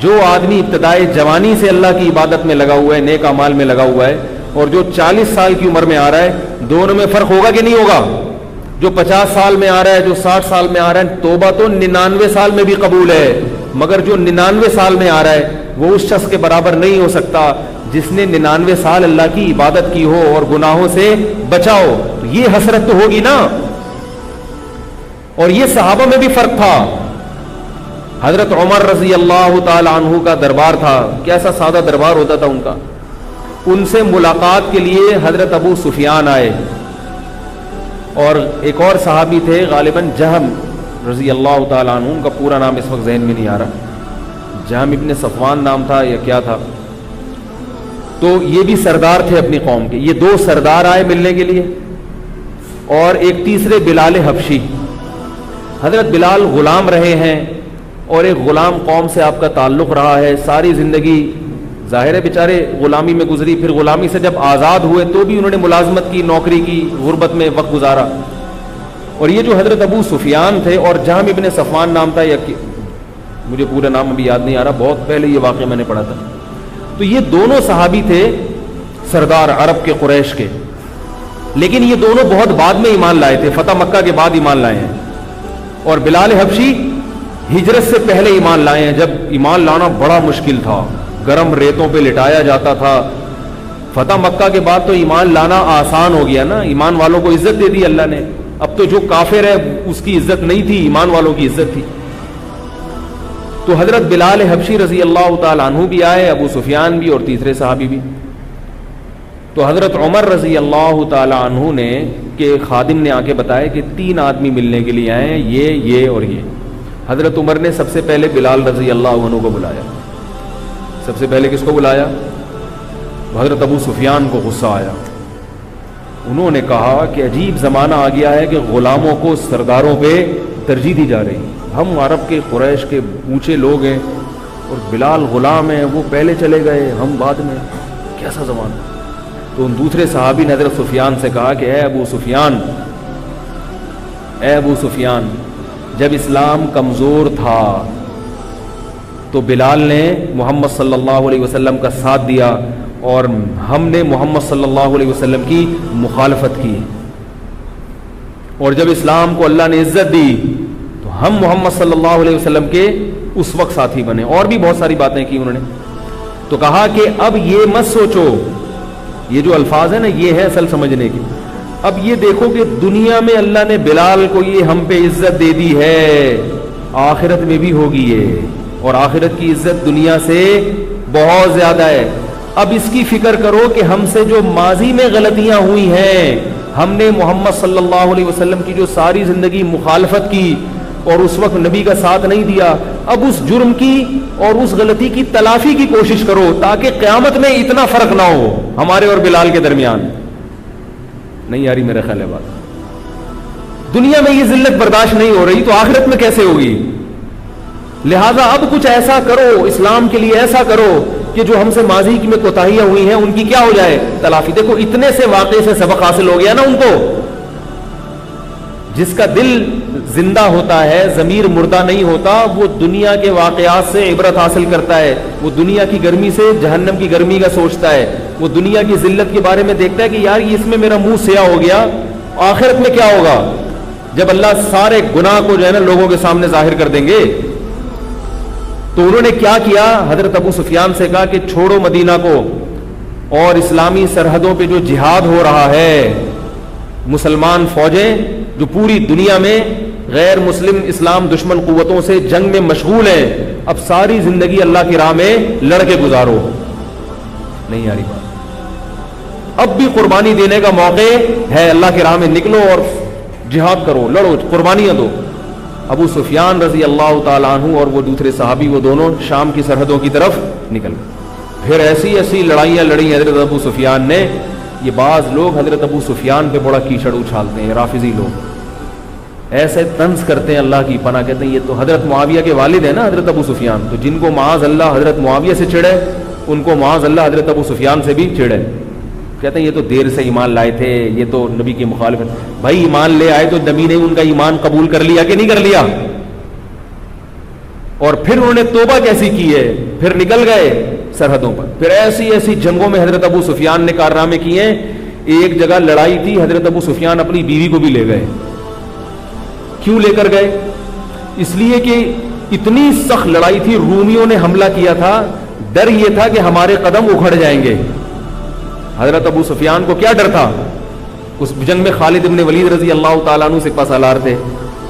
جو آدمی ابتدائی جوانی سے اللہ کی عبادت میں لگا ہوا ہے، نیک اعمال میں لگا ہوا ہے، اور جو 40 سال کی عمر میں آ رہا ہے، دونوں میں فرق ہوگا کہ نہیں ہوگا؟ جو 50 سال میں آ رہا ہے، جو 60 سال میں آ رہا ہے، توبہ تو 99 سال میں بھی قبول ہے، مگر جو 99 سال میں آ رہا ہے وہ اس شخص کے برابر نہیں ہو سکتا جس نے 99 سال اللہ کی عبادت کی ہو اور گناہوں سے بچا ہو۔ یہ حسرت تو ہوگی نا۔ اور یہ صحابہ میں بھی فرق تھا۔ حضرت عمر رضی اللہ تعالی عنہ کا دربار تھا، کیسا سادہ دربار ہوتا تھا ان کا۔ ان سے ملاقات کے لیے حضرت ابو سفیان آئے، اور ایک اور صحابی تھے غالباً جہم رضی اللہ تعالی عنہ، ان کا پورا نام اس وقت ذہن میں نہیں آ رہا، جہم ابن صفوان نام تھا یا کیا تھا۔ تو یہ بھی سردار تھے اپنی قوم کے۔ یہ 2 سردار آئے ملنے کے لیے، اور ایک تیسرے بلال حبشی۔ حضرت بلال غلام رہے ہیں، اور ایک غلام قوم سے آپ کا تعلق رہا ہے، ساری زندگی ظاہر ہے بیچارے غلامی میں گزری، پھر غلامی سے جب آزاد ہوئے تو بھی انہوں نے ملازمت کی، نوکری کی، غربت میں وقت گزارا۔ اور یہ جو حضرت ابو سفیان تھے، اور جہم ابن صفوان نام تھا، یا مجھے پورا نام ابھی یاد نہیں آ رہا، بہت پہلے یہ واقعہ میں نے پڑھا تھا۔ تو یہ دونوں صحابی تھے سردار عرب کے قریش کے، لیکن یہ دونوں بہت بعد میں ایمان لائے تھے، فتح مکہ کے بعد ایمان لائے ہیں، اور بلال حبشی ہجرت سے پہلے ایمان لائے ہیں، جب ایمان لانا بڑا مشکل تھا، گرم ریتوں پہ لٹایا جاتا تھا۔ فتح مکہ کے بعد تو ایمان لانا آسان ہو گیا نا، ایمان والوں کو عزت دے دی اللہ نے، اب تو جو کافر ہے اس کی عزت نہیں تھی، ایمان والوں کی عزت تھی۔ تو حضرت بلال حبشی رضی اللہ تعالی عنہ بھی آئے، ابو سفیان بھی، اور تیسرے صحابی بھی۔ تو حضرت عمر رضی اللہ تعالی عنہ نے کہ خادم نے آ کے بتایا کہ 3 آدمی ملنے کے لیے آئے ہیں، یہ اور یہ۔ حضرت عمر نے سب سے پہلے بلال رضی اللہ عنہ کو بلایا، سب سے پہلے کس کو بلایا؟ حضرت ابو سفیان کو غصہ آیا، انہوں نے کہا کہ عجیب زمانہ آ گیا ہے کہ غلاموں کو سرداروں پہ ترجیح دی جا رہی، ہم عرب کے قریش کے اونچے لوگ ہیں اور بلال غلام ہیں، وہ پہلے چلے گئے، ہم بعد میں، کیسا زمانہ؟ تو ان دوسرے صحابی نے حضرت سفیان سے کہا کہ اے ابو سفیان، جب اسلام کمزور تھا تو بلال نے محمد صلی اللہ علیہ وسلم کا ساتھ دیا اور ہم نے محمد صلی اللہ علیہ وسلم کی مخالفت کی، اور جب اسلام کو اللہ نے عزت دی تو ہم محمد صلی اللہ علیہ وسلم کے اس وقت ساتھی بنے، اور بھی بہت ساری باتیں کی انہوں نے۔ تو کہا کہ اب یہ مت سوچو، یہ جو الفاظ ہیں نا یہ ہے اصل سمجھنے کی، اب یہ دیکھو کہ دنیا میں اللہ نے بلال کو یہ ہم پہ عزت دے دی ہے، آخرت میں بھی ہوگی یہ، اور آخرت کی عزت دنیا سے بہت زیادہ ہے۔ اب اس کی فکر کرو کہ ہم سے جو ماضی میں غلطیاں ہوئی ہیں، ہم نے محمد صلی اللہ علیہ وسلم کی جو ساری زندگی مخالفت کی اور اس وقت نبی کا ساتھ نہیں دیا، اب اس جرم کی اور اس غلطی کی تلافی کی کوشش کرو تاکہ قیامت میں اتنا فرق نہ ہو ہمارے اور بلال کے درمیان۔ نہیں یاری میرا خیال ہے بات، دنیا میں یہ ذلت برداشت نہیں ہو رہی تو آخرت میں کیسے ہوگی؟ لہذا اب کچھ ایسا کرو، اسلام کے لیے ایسا کرو کہ جو ہم سے ماضی میں کوتاہیاں ہوئی ہیں ان کی کیا ہو جائے؟ تلافی۔ دیکھو اتنے سے واقعے سے سبق حاصل ہو گیا نا ان کو۔ جس کا دل زندہ ہوتا ہے، ضمیر مردہ نہیں ہوتا، وہ دنیا کے واقعات سے عبرت حاصل کرتا ہے، وہ دنیا کی گرمی سے جہنم کی گرمی کا سوچتا ہے، وہ دنیا کی ذلت کے بارے میں دیکھتا ہے کہ یار اس میں میرا منہ سیاہ ہو گیا، آخرت میں کیا ہوگا جب اللہ سارے گناہ کو جو ہے نا لوگوں کے سامنے ظاہر کر دیں گے۔ تو انہوں نے کیا کیا؟ حضرت ابو سفیان سے کہا کہ چھوڑو مدینہ کو، اور اسلامی سرحدوں پہ جو جہاد ہو رہا ہے، مسلمان فوجیں جو پوری دنیا میں غیر مسلم اسلام دشمن قوتوں سے جنگ میں مشغول ہیں، اب ساری زندگی اللہ کی راہ میں لڑ کے گزارو۔ نہیں آ رہی بات؟ اب بھی قربانی دینے کا موقع ہے، اللہ کی راہ میں نکلو اور جہاد کرو، لڑو، قربانیاں دو۔ ابو سفیان رضی اللہ تعالیٰ عنہ اور وہ دوسرے صحابی وہ دونوں شام کی سرحدوں کی طرف نکل گئے۔ پھر ایسی ایسی لڑائیاں لڑی حضرت ابو سفیان نے۔ یہ بعض لوگ حضرت ابو سفیان پہ بڑا کیچڑ اچھالتے ہیں، رافضی لوگ ایسے طنز کرتے ہیں، اللہ کی پناہ، کہتے ہیں یہ تو حضرت معاویہ کے والد ہیں نا حضرت ابو سفیان، تو جن کو معاذ اللہ حضرت معاویہ سے چڑھے ان کو معاذ اللہ حضرت ابو سفیان سے بھی چڑھے۔ کہتے ہیں یہ تو دیر سے ایمان لائے تھے، یہ تو نبی کی مخالفت۔ بھائی ایمان لے آئے تو نبی نے ان کا ایمان قبول کر لیا کہ نہیں کر لیا؟ اور پھر انہوں نے توبہ کیسی کی ہے، پھر نکل گئے سرحدوں پر، پھر ایسی ایسی جنگوں میں حضرت ابو سفیان نے کارنامے کیے ہیں۔ ایک جگہ لڑائی تھی، حضرت ابو سفیان اپنی بیوی کو بھی لے گئے۔ کیوں لے کر گئے؟ اس لیے کہ اتنی سخت لڑائی تھی، رومیوں نے حملہ کیا تھا، ڈر یہ تھا کہ ہمارے قدم اکھڑ جائیں گے۔ حضرت ابو سفیان کو کیا ڈر تھا؟ اس جنگ میں خالد ابن ولید رضی اللہ تعالیٰ عنہ سپہ سالار تھے،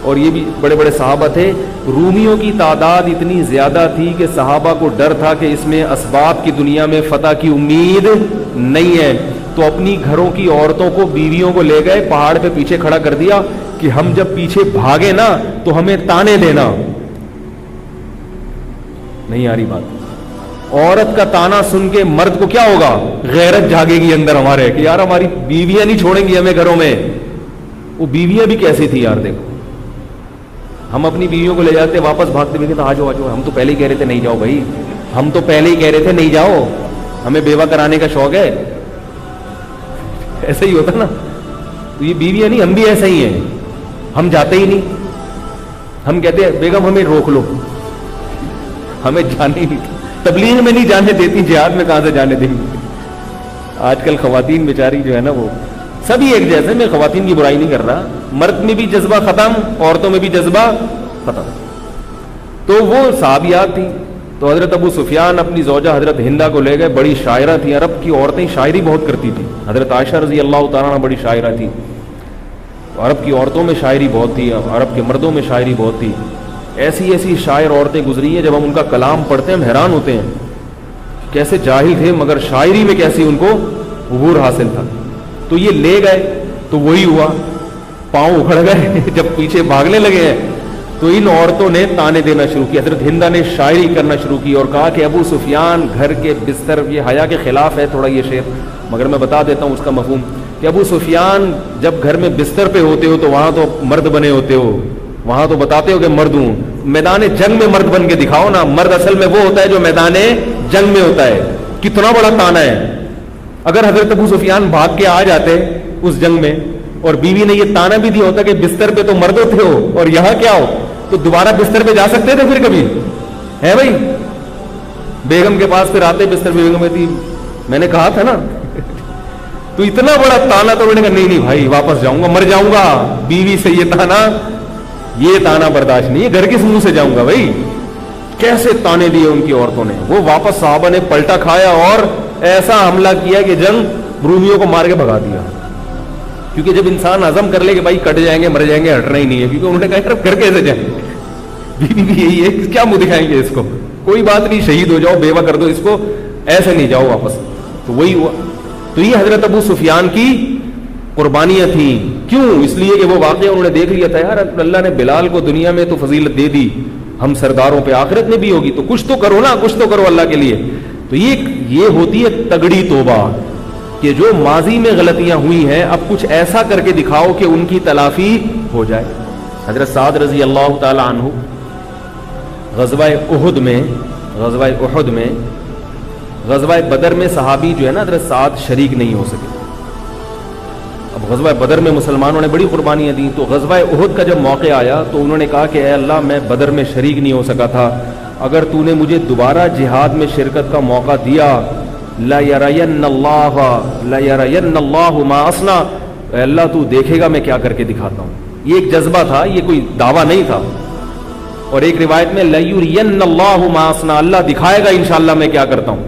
اور یہ بھی بڑے بڑے صحابہ تھے۔ رومیوں کی تعداد اتنی زیادہ تھی کہ صحابہ کو ڈر تھا کہ اس میں اسباب کی دنیا میں فتح کی امید نہیں ہے، تو اپنی گھروں کی عورتوں کو، بیویوں کو لے گئے، پہاڑ پہ پیچھے کھڑا کر دیا کہ ہم جب پیچھے بھاگے نا تو ہمیں تانے دینا۔ نہیں آ رہی بات؟ عورت کا تانا سن کے مرد کو کیا ہوگا؟ غیرت جاگے گی اندر ہمارے کہ یار ہماری بیویاں نہیں چھوڑیں گی ہمیں گھروں میں۔ وہ بیویاں بھی کیسی تھی یار، دیکھو ہم اپنی بیویوں کو لے جاتے، واپس بھاگتے بھی تو آ جاؤ آ جاؤ، ہم تو پہلے ہی کہہ رہے تھے نہیں جاؤ بھائی، ہم تو پہلے ہی کہہ رہے تھے نہیں جاؤ، ہمیں بیوہ کرانے کا شوق ہے۔ ایسا ہی ہوتا نا، تو یہ بیویاں نہیں، ہم بھی ایسا ہی ہیں، ہم جاتے ہی نہیں، ہم کہتے ہیں بیگم ہمیں روک لو، ہمیں جانے ہی نہیں، تبلیغ میں نہیں جانے دیتی، جہاد میں کہاں سے جانے دیں گی؟ آج کل خواتین بیچاری جو ہے نا وہ سبھی ایک جیسے، میں خواتین کی برائی نہیں کر رہا، مرد میں بھی جذبہ ختم، عورتوں میں بھی جذبہ ختم. تو وہ صحابیات تھیں. تو حضرت ابو سفیان اپنی زوجہ حضرت ہندہ کو لے گئے. بڑی شاعرہ تھی، عرب کی عورتیں شاعری بہت کرتی تھیں. حضرت عائشہ رضی اللہ تعالیٰ عنہ بڑی شاعرہ تھی. عرب کی عورتوں میں شاعری بہت تھی، عرب کے مردوں میں شاعری بہت تھی. ایسی ایسی شاعر عورتیں گزری ہیں، جب ہم ان کا کلام پڑھتے ہیں ہم حیران ہوتے ہیں کیسے جاہل تھے مگر شاعری میں کیسی ان کو عبور حاصل تھا. تو یہ لے گئے تو وہی ہوا، پاؤں اکھڑ گئے. جب پیچھے بھاگنے لگے ہیں تو ان عورتوں نے تانے دینا شروع کی. حضرت ہندہ نے شاعری کرنا شروع کی اور کہا کہ ابو سفیان گھر کے بستر، یہ حیا کے خلاف ہے تھوڑا یہ شعر، مگر میں بتا دیتا ہوں اس کا مفہوم، کہ ابو سفیان جب گھر میں بستر پہ ہوتے ہو تو وہاں تو مرد بنے ہوتے ہو، وہاں تو بتاتے ہو کہ مرد ہوں. میدان جنگ میں مرد بن کے دکھاؤ نا. مرد اصل میں وہ ہوتا ہے جو میدان جنگ میں ہوتا ہے. کتنا بڑا تانا ہے. اگر حضرت ابو سفیان بھاگ کے آ جاتے اس جنگ میں اور بیوی نے یہ تانا بھی دیا ہوتا کہ بستر پہ تو مرد ہوتے ہو اور یہاں کیا ہو، تو دوبارہ بستر پہ جا سکتے تھے پھر کبھی؟ ہے بھائی، بیگم کے پاس پھر آتے بستر پہ، بیگم تھی میں نے کہا تھا نا. تو اتنا بڑا تانا تو انہوں نے کہا نہیں نہیں بھائی واپس جاؤں گا، مر جاؤں گا. بیوی سے یہ تانا برداشت نہیں ہے، گھر کس منہ سے جاؤں گا بھائی. کیسے تانے دیے ان کی عورتوں نے. وہ واپس صحابہ نے پلٹا کھایا اور ایسا حملہ کیا کہ جنگ رومیوں کو مار کے بھگا دیا. کیونکہ جب انسان عزم کر لے کہ بھائی کٹ جائیں گے مر جائیں گے، ہٹنا ہی نہیں ہے. کیونکہ انہوں نے کہا گھر کیسے جائیں گے، بیوی بھی یہی ہے، کیا منہ دکھائیں گے اس کو. کوئی بات نہیں، شہید ہو جاؤ، بیوہ کر دو اس کو، ایسے نہیں جاؤ واپس. تو وہی ہوا. تو یہ حضرت ابو سفیان کی قربانیاں تھیں. کیوں؟ اس لیے کہ وہ واقعہ انہوں نے دیکھ لیا تھا، یار اللہ نے بلال کو دنیا میں تو فضیلت دے دی، ہم سرداروں پہ آخرت میں بھی ہوگی، تو کچھ تو کرو نا، کچھ تو کرو اللہ کے لیے. تو یہ ہوتی ہے تگڑی توبہ، کہ جو ماضی میں غلطیاں ہوئی ہیں اب کچھ ایسا کر کے دکھاؤ کہ ان کی تلافی ہو جائے. حضرت سعد رضی اللہ تعالی عنہ غزوہ بدر میں صحابی جو ہے نا حضرت سعد شریک نہیں ہو سکے. اب غزوہ بدر میں مسلمانوں نے بڑی قربانیاں دی. تو غزوہ احد کا جب موقع آیا تو انہوں نے کہا کہ اے اللہ میں بدر میں شریک نہیں ہو سکا تھا، اگر تو نے مجھے دوبارہ جہاد میں شرکت کا موقع دیا لا یرین اللہ ما اصنع، اے اللہ تو دیکھے گا میں کیا کر کے دکھاتا ہوں. یہ ایک جذبہ تھا، یہ کوئی دعویٰ نہیں تھا. اور ایک روایت میں لیرین اللہ ما اصنع، اللہ دکھائے گا انشاءاللہ میں کیا کرتا ہوں.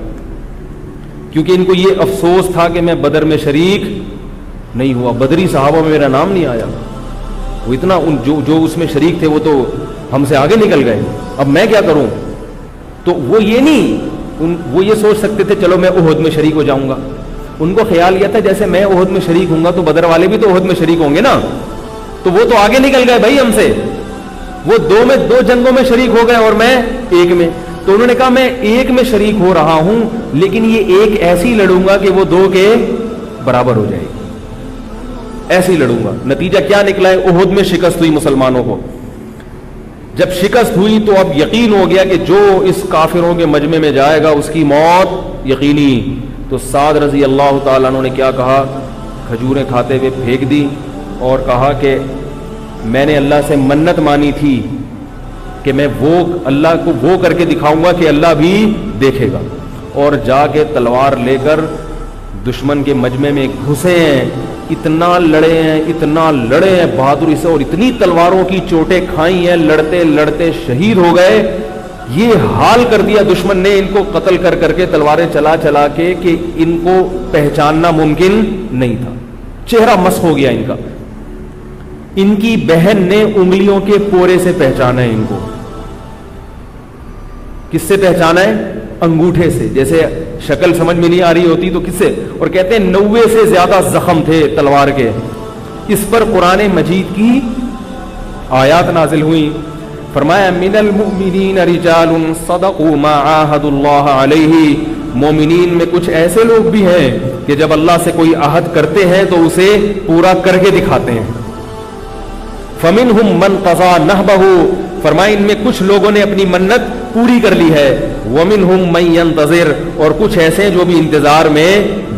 کیونکہ ان کو یہ افسوس تھا کہ میں بدر میں شریک نہیں ہوا، بدری صحابہ میں میرا نام نہیں آیا. وہ اتنا جو اس میں شریک تھے وہ تو ہم سے آگے نکل گئے، اب میں کیا کروں. تو وہ یہ نہیں، وہ یہ سوچ سکتے تھے چلو میں احد میں شریک ہو جاؤں گا. ان کو خیال یہ تھا جیسے میں احد میں شریک ہوں گا تو بدر والے بھی تو احد میں شریک ہوں گے نا. تو وہ تو آگے نکل گئے بھائی ہم سے، وہ دو جنگوں میں شریک ہو گئے اور میں ایک میں. تو انہوں نے کہا میں ایک میں شریک ہو رہا ہوں لیکن یہ ایک ایسی لڑوں گا کہ وہ دو کے برابر ہو جائے گی، ایسی لڑوں گا. نتیجہ کیا نکلا ہے؟ احد میں شکست ہوئی مسلمانوں کو. جب شکست ہوئی تو اب یقین ہو گیا کہ جو اس کافروں کے مجمع میں جائے گا اس کی موت یقینی. تو سعد رضی اللہ تعالیٰ عنہ نے کیا کہا؟ کھجوریں کھاتے ہوئے پھینک دی اور کہا کہ میں نے اللہ سے منت مانی تھی کہ میں وہ اللہ کو وہ کر کے دکھاؤں گا کہ اللہ بھی دیکھے گا. اور جا کے تلوار لے کر دشمن کے مجمع میں گھسے ہیں، اتنا لڑے ہیں بہادری سے، اور اتنی تلواروں کی چوٹیں کھائی ہیں، لڑتے لڑتے شہید ہو گئے. یہ حال کر دیا دشمن نے ان کو قتل کر کے، تلواریں چلا چلا کے، کہ ان کو پہچاننا ممکن نہیں تھا. چہرہ مسخ ہو گیا ان کا. ان کی بہن نے انگلیوں کے پورے سے پہچانا ہے ان کو. کس سے پہچانا ہے؟ انگوٹھے سے. جیسے شکل سمجھ میں نہیں آ رہی ہوتی تو کس سے؟ اور کہتے ہیں 90 سے زیادہ زخم تھے تلوار کے. اس پر قرآن مجید کی آیات نازل ہوئی. فرمایا من المؤمنین رجال صدقوا ما عاہدوا اللہ علیہ، مومنین میں کچھ ایسے لوگ بھی ہیں کہ جب اللہ سے کوئی عہد کرتے ہیں تو اسے پورا کر کے دکھاتے ہیں. فمنہم من قضا نہبہ، فرمایا ان میں کچھ لوگوں نے اپنی منت پوری کر لی ہے. ومنہم من ینتظر، اور کچھ ایسے ہیں جو بھی انتظار میں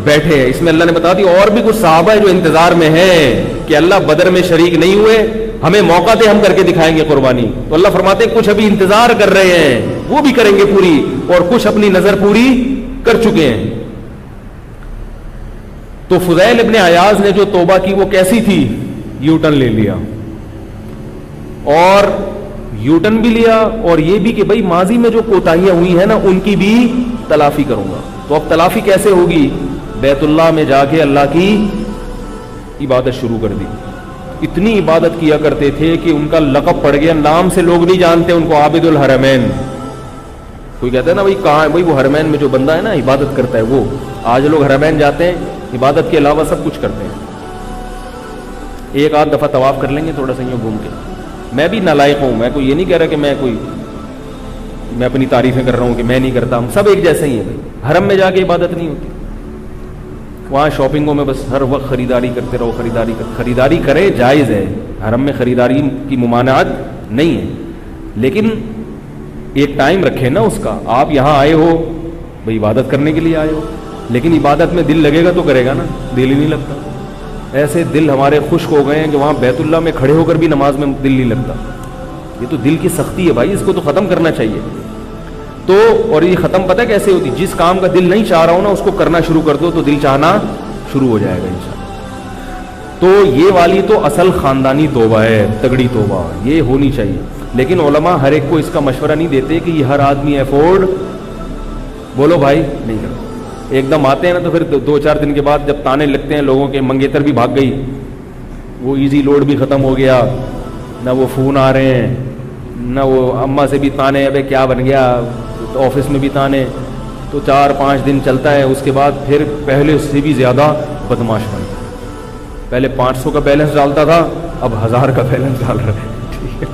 بیٹھے ہیں. اس میں اللہ نے بتا دی اور بھی کچھ صحابہ ہیں جو انتظار میں ہیں کہ اللہ بدر میں شریک نہیں ہوئے، ہمیں موقع دے ہم کر کے دکھائیں گے قربانی. تو اللہ فرماتے ہیں کچھ ابھی انتظار کر رہے ہیں، وہ بھی کریں گے پوری. اور کچھ اپنی نظر پوری کر چکے ہیں. تو فضیل ابن عیاض نے جو توبہ کی وہ کیسی تھی؟ یو ٹرن لے لیا, اور یو ٹرن بھی لیا, اور یہ بھی کہ بھائی ماضی میں جو کوتاہیاں ہوئی ہیں نا ان کی بھی تلافی کروں گا. تو اب تلافی کیسے ہوگی؟ بیت اللہ میں جا کے اللہ کی عبادت شروع کر دی. اتنی عبادت کیا کرتے تھے کہ ان کا لقب پڑ گیا, نام سے لوگ نہیں جانتے ان کو, عابد الحرمین. کوئی کہتا ہے نا بھائی کہاں ہے بھائی وہ حرمین میں جو بندہ ہے نا عبادت کرتا ہے وہ. آج لوگ حرمین جاتے ہیں, عبادت کے علاوہ سب کچھ کرتے ہیں. ایک آدھ دفعہ طواف کر لیں گے تھوڑا سا یوں گھوم کے. میں بھی نالائق ہوں, میں کوئی یہ نہیں کہہ رہا کہ میں اپنی تعریفیں کر رہا ہوں کہ میں نہیں کرتا, ہم سب ایک جیسے ہی ہیں بھائی. حرم میں جا کے عبادت نہیں ہوتی, وہاں شاپنگوں میں بس ہر وقت خریداری کرتے رہو, خریداری کرے جائز ہے, حرم میں خریداری کی ممانعت نہیں ہے, لیکن ایک ٹائم رکھے نا اس کا. آپ یہاں آئے ہو بھائی عبادت کرنے کے لیے آئے ہو, لیکن عبادت میں دل لگے گا تو کرے گا نا, دل ہی نہیں لگتا. ایسے دل ہمارے خشک ہو گئے ہیں کہ وہاں بیت اللہ میں کھڑے ہو کر بھی نماز میں دل نہیں لگتا. یہ تو دل کی سختی ہے بھائی, اس کو تو ختم کرنا چاہیے. تو اور یہ ختم پتہ کیسے ہوتی؟ جس کام کا دل نہیں چاہ رہا ہو نا اس کو کرنا شروع کر دو تو دل چاہنا شروع ہو جائے گا انشاءاللہ. تو یہ والی تو اصل خاندانی توبہ ہے, تگڑی توبہ, یہ ہونی چاہیے. لیکن علماء ہر ایک کو اس کا مشورہ نہیں دیتے کہ یہ ہر آدمی افورڈ بولو بھائی نہیں کرتا. ایک دم آتے ہیں نا تو پھر 2-4 دن کے بعد جب تانے لگتے ہیں لوگوں کے, منگیتر بھی بھاگ گئی, وہ ایزی لوڈ بھی ختم ہو گیا, نہ وہ فون آ رہے ہیں, نہ وہ اماں سے بھی تانے, ابے کیا بن گیا, آفس میں بھی تانے. تو 4-5 دن چلتا ہے, اس کے بعد پھر پہلے اس سے بھی زیادہ بدماش بن گیا. پہلے 500 کا بیلنس ڈالتا تھا, اب 1000 کا بیلنس ڈال رہا ہے. ٹھیک ہے,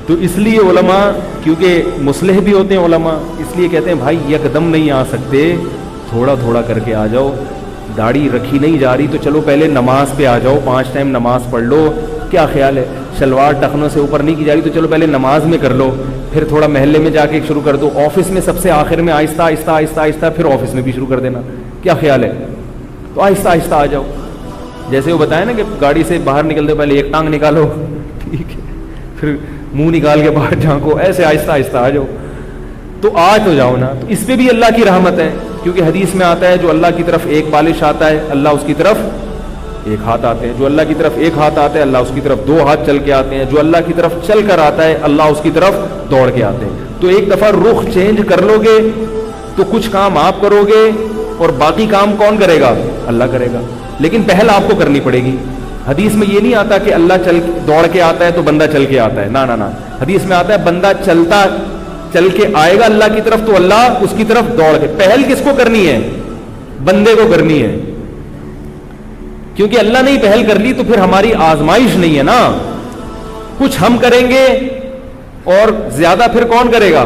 تو اس لیے علماء کیونکہ مصلح بھی ہوتے ہیں علماء, اس لیے کہتے ہیں بھائی یکدم نہیں آ سکتے, تھوڑا تھوڑا کر کے آ جاؤ. داڑھی رکھی نہیں جا رہی تو چلو پہلے نماز پہ آ جاؤ, 5 ٹائم نماز پڑھ لو. کیا خیال ہے؟ شلوار ٹخنوں سے اوپر نہیں کی جا رہی تو چلو پہلے نماز میں کر لو, پھر تھوڑا محلے میں جا کے شروع کر دو, آفس میں سب سے آخر میں آہستہ آہستہ آہستہ آہستہ, پھر آفس میں بھی شروع کر دینا. کیا خیال ہے؟ تو آہستہ آہستہ آ جاؤ. جیسے وہ بتایا نا کہ گاڑی سے باہر نکلتے پہلے ایک ٹانگ نکالو, ٹھیک ہے, پھر منہ نکال کے باہر جھانکو, ایسے آہستہ آہستہ آ جاؤ. تو آ تو جاؤ نا. تو اس پہ بھی اللہ کی رحمت ہے, کیونکہ حدیث میں آتا ہے جو اللہ کی طرف ایک بالش آتا ہے اللہ اس کی طرف ایک ہاتھ آتے ہیں, جو اللہ کی طرف ایک ہاتھ آتا ہے اللہ اس کی طرف 2 ہاتھ چل کے آتے ہیں, جو اللہ کی طرف چل کر آتا ہے اللہ اس کی طرف دوڑ کے آتے ہیں. تو ایک دفعہ رخ چینج کر لو گے تو کچھ کام آپ کرو گے اور باقی کام کون کرے گا؟ اللہ کرے گا, لیکن پہل آپ کو کرنی پڑے گی. حدیث میں یہ نہیں آتا کہ اللہ دوڑ کے آتا ہے تو بندہ چل کے آتا ہے, نہ. حدیث میں آتا ہے بندہ چل کے آئے گا اللہ کی طرف تو اللہ اس کی طرف دوڑ کے. پہل کس کو کرنی ہے؟ بندے کو کرنی ہے, کیونکہ اللہ نے ہی پہل کر لی تو پھر ہماری آزمائش نہیں ہے نا. کچھ ہم کریں گے اور زیادہ پھر کون کرے گا؟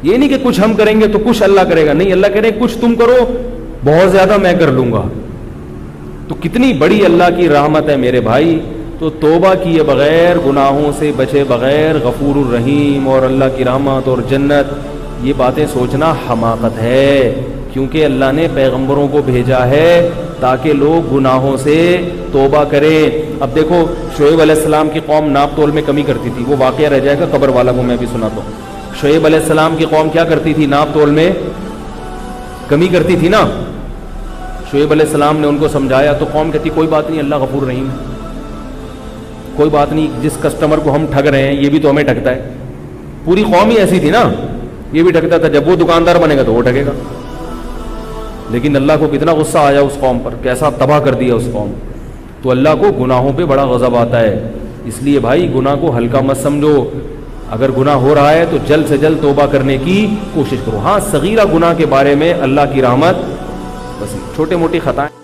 یہ نہیں کہ کچھ ہم کریں گے تو کچھ اللہ کرے گا, نہیں, اللہ کہہ رہے کچھ تم کرو بہت زیادہ میں کر لوں گا. تو کتنی بڑی اللہ کی رحمت ہے میرے بھائی. تو توبہ کیے بغیر, گناہوں سے بچے بغیر, غفور الرحیم اور اللہ کی رحمت اور جنت, یہ باتیں سوچنا حماقت ہے, کیونکہ اللہ نے پیغمبروں کو بھیجا ہے تاکہ لوگ گناہوں سے توبہ کریں. اب دیکھو شعیب علیہ السلام کی قوم ناپ تول میں کمی کرتی تھی, وہ واقعہ رہ جائے گا قبر والا کو میں بھی سناتا ہوں. شعیب علیہ السلام کی قوم کیا کرتی تھی؟ ناپ تول میں کمی کرتی تھی نا. شعیب علیہ السلام نے ان کو سمجھایا تو قوم کہتی کوئی بات نہیں, اللہ غفور رحیم ہے, کوئی بات نہیں, جس کسٹمر کو ہم ٹھگ رہے ہیں یہ بھی تو ہمیں ٹھگتا ہے. پوری قوم ہی ایسی تھی نا, یہ بھی ٹھگتا تھا, جب وہ دکاندار بنے گا تو وہ ٹھگے گا. لیکن اللہ کو کتنا غصہ آیا اس قوم پر, کیسا تباہ کر دیا اس قوم. تو اللہ کو گناہوں پہ بڑا غضب آتا ہے. اس لیے بھائی گناہ کو ہلکا مت سمجھو, اگر گناہ ہو رہا ہے تو جلد سے جلد توبہ کرنے کی کوشش کرو. ہاں صغیرہ گناہ کے بارے میں اللہ کی رحمت, بس چھوٹے موٹی خطائیں